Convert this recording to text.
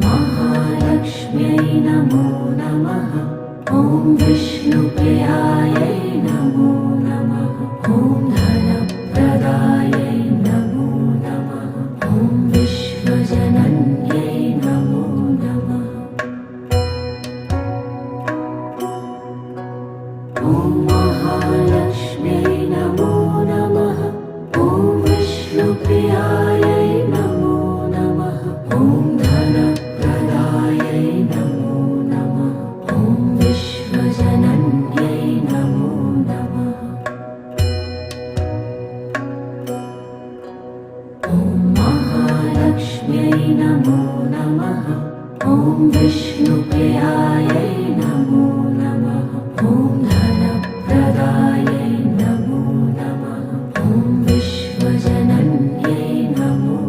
महालक्ष्म्यै नमो नमः। ॐ विष्णुप्रियायै नमो नमः। ॐ धनप्रदायै नमो नमः। ॐ विश्वजनन्यै नमो नमः। ॐ महालक्ष्म्यै नमो नमः। ॐ विष्णुप्रियायै नमो नमः। ॐ धनप्रदायै नमो नमः। ॐ विश्वजनन्यै नमो नमः। ॐ महालक्ष्म्यै नमो नमः। ॐ विष्णुप्रियायै नमो